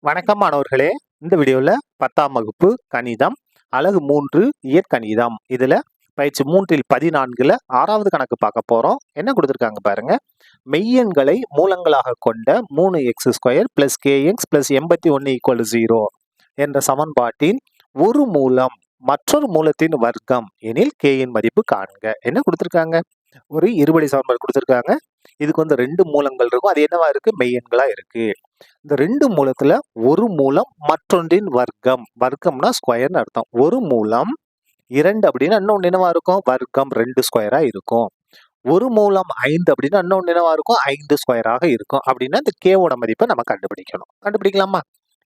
வணக்கம் மாணவர்களே. இந்த வீடியோல 10ஆம் வகுப்பு கணிதம் அலகு 3 இயற்கணிதம் இதுல பயிற்சி 3ல் 14ல 6வது கணக்கு பார்க்க போறோம். என்ன கொடுத்திருக்காங்க பாருங்க. மெய்யெண்களை மூலங்களாக கொண்ட 3x² + kx + 81 = 0 என்ற சமன்பாட்டின் ஒரு மூலம் மற்றொரு மூலத்தின் வர்க்கம் எனில் k இன் மதிப்பு காண்க. என்ன கொடுத்திருக்காங்க? ஒரு இருபடி சமன்பாடு கொடுத்திருக்காங்க. இதுக்கு வந்து 2 மூலங்கள் இருக்கும். அது என்னவா இருக்கு? மெய்யெண்களா இருக்கு. இந்த 2 மூலத்துல ஒரு மூலம் மற்றொன்றின் வர்க்கம். வர்க்கம்னா ஸ்கொயர்னு அர்த்தம். ஒரு மூலம் 2 அப்படின்னா இன்னொன்று என்னவா இருக்கும்? வர்க்கம் 2 ஸ்கொயரா இருக்கும். ஒரு மூலம் 5 அப்படின்னா இன்னொன்று என்னவா இருக்கும்? 5 ஸ்கொயராக இருக்கும். அப்படின்னா இந்த கேவோட மதிப்பை நம்ம கண்டுபிடிக்கணும். கண்டுபிடிக்கலாமா?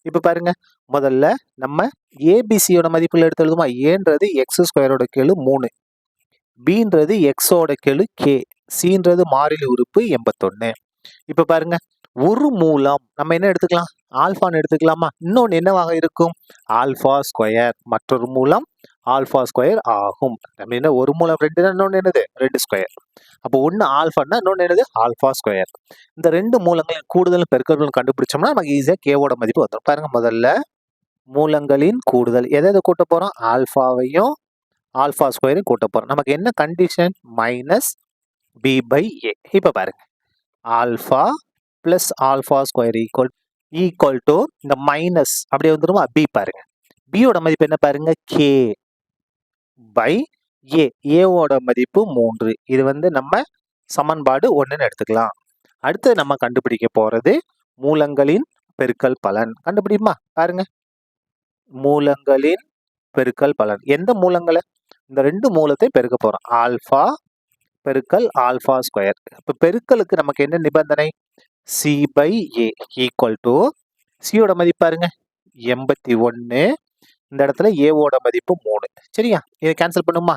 இப்ப பாருங்க. முதல்ல நம்ம ஏபிசியோட மதிப்புல எடுத்து எழுதுமா? ஏன்றது x² கெழு 3, பீன்றது எக்ஸோட கெழு கே, சீன்றது மாறிலி உறுப்பு 81. இப்ப பாருங்க, ஒரு மூலம் நம்ம என்ன எடுத்துக்கலாம்? ஆல்பான்னு எடுத்துக்கலாமா? இன்னொன்று என்னவாக இருக்கும்? Alpha square. மற்றொரு மூலம் ஆல்பா ஸ்கொயர் ஆகும். நம்ம என்ன ஒரு மூலம் 2, இன்னொன்று என்னது? 2 ஸ்கொயர். அப்போ ஒன்று ஆல்பான்னா இன்னொன்று என்னது? Alpha square. இந்த 2 மூலங்களின் கூடுதல் பெருக்கல் கண்டுபிடிச்சோம்னா நமக்கு ஈஸியா கேவோட மதிப்பு வந்துடும். பாருங்க, முதல்ல மூலங்களின் கூடுதல் எதை கூட்ட போறோம்? ஆல்பாவையும் ஆல்பா ஸ்கொயரையும் கூட்ட போறோம். நமக்கு என்ன கண்டிஷன்? -b/a. இப்ப பாருங்க, alpha plus alpha square equal to இந்த மைனஸ் அப்படியே வந்துருமா? பி பாருங்க, பியோட மதிப்பு என்ன பாருங்க? கே பை ஏ. ஏவோட மதிப்பு 3. இது வந்து நம்ம சமன்பாடு 1ன்னு எடுத்துக்கலாம். அடுத்து நம்ம கண்டுபிடிக்க போறது மூலங்களின் பெருக்கல் பலன். கண்டுபிடிமா? பாருங்க, மூலங்களின் பெருக்கல் பலன். எந்த மூலங்களை? இந்த 2 மூலத்தை பெருக்க போறோம். ஆல்பா பெருக்கல் ஆல்பா ஸ்கொயர். இப்ப பெருக்கலுக்கு நமக்கு என்ன நிபந்தனை? c/a ஈக்குவல் டு சியோட மதிப்பு பாருங்க 81. இந்த இடத்துல ஏவோட மதிப்பு 3. சரியா? இதை கேன்சல் பண்ணுமா?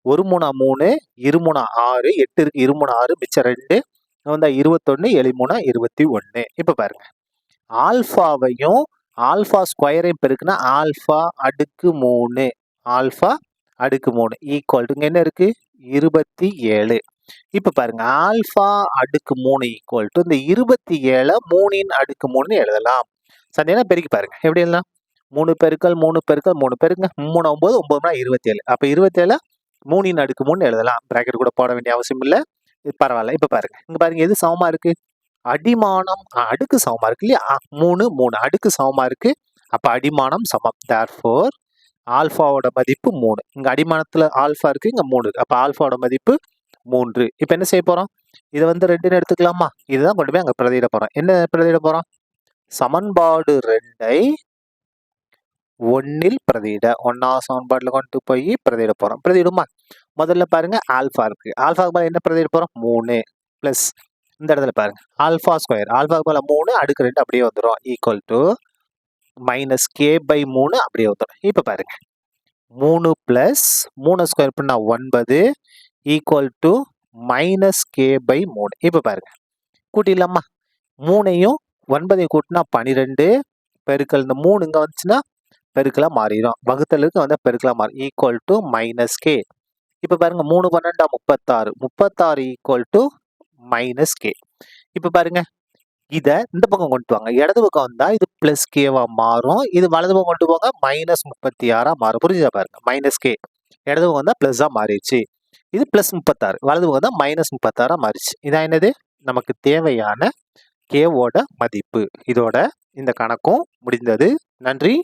1 3 3, 2 3 6, 8 இருக்கு, 2 3 6, மிச்சம் 2 வந்தா 21, 7 3 21. இப்ப பாருங்க, ஆல்பாவையும் ஆல்பா ஸ்கொயரையும் பெருக்குனா ஆல்பா அடுக்கு 3, ஆல்பா அடுக்கு 3 ஈக்குவல் டு இங்க என்ன இருக்கு? 27. இப்ப பாருங்க, ஆல்பா அடுக்கு 3 ஈக்குவல் டு இந்த 27 3ன் அடுக்கு 3 எழுதலாம். சந்தேகம் பெருக்கி பாருங்க. எப்படி எழுதலாம்? 3 பெருக்கல் 3 பெருக்கல் 3 பெருக்குங்க 3 9 9 27. அப்ப 27 3ன் அடுக்கு 3 எழுதலாம். பிராக்கெட் கூட போட வேண்டிய அவசியம் இல்லை. பரவாயில்ல. இப்ப பாருங்க, இங்க பாருங்க, எது சமமா இருக்கு? அடிமானம் அடுக்கு சமமா இருக்கு இல்லையா? 3 3 அடுக்கு சமமா இருக்கு. அப்ப அடிமானம் சமம். therefore ஆல்பாவோட மதிப்பு 3. இங்க அடிமானத்துல ஆல்பா இருக்கு, இங்க 3 இருக்கு. அப்ப ஆல்பாவோட மதிப்பு 3. இப்ப என்ன செய்ய போறோம்? இதை வந்து 2ன்னு எடுத்துக்கலாமா? இதுதான் கொண்டு போய் அங்க பிரதியிட போறோம். என்ன பிரதியிட போறோம்? சமன்பாடு 2ஐ 1ல் பிரதியிட. 1வது சமன்பாடுல கொண்டு போய் பிரதியிட போறோம். பிரதியிடுமா? முதல்ல பாருங்க, ஆல்பா இருக்கு. ஆல்பாக்கு மேல என்ன பிரதியிட போறோம்? 3 பிளஸ் இந்த இடத்துல பாருங்க ஆல்பா ஸ்கொயர். ஆல்பாக்கு மேல 3 அடுக்கு 2 அப்படியே வந்துடும். ஈக்குவல் டு மைனஸ் k/3 அப்படியே வந்துடும். இப்ப பாருங்க, 3 பிளஸ் 3 ஸ்கொயர் பண்ணா 9 ஈக்குவல் டு மைனஸ் k/3. இப்ப பாருங்க, கூட்டிடலாமா? 3ஐயும் 9ஐயும் கூட்டினா 12 பெருக்கல் இந்த 3 இங்க வந்துச்சுன்னா பெருக்கலா மாறிடும். வகுத்தலுக்கு வந்து பெருக்கலா மாறும். Equal to minus K. இப்ப பாருங்க, 3 12 36, 36 ஈக்குவல் டு மைனஸ் கே. இப்ப பாருங்க, இத இந்த பக்கம் கொண்டு வாங்க. இடது பக்கம் வந்தா இது பிளஸ் கேவா மாறும். இது வலது பக்கம் கொண்டு போங்க, மைனஸ் 36 மாறும். புரியுதா? பாருங்க, மைனஸ் கே இடது பக்கம் வந்தா பிளஸ்ஸா மாறிடுச்சு. இது பிளஸ் 36, வலது பக்கம் வந்தா மைனஸ் 36 மாறிடுச்சு. இதான் என்னது? நமக்கு தேவையான கேவோட மதிப்பு. இதோட இந்த கணக்கும் முடிந்தது. நன்றி.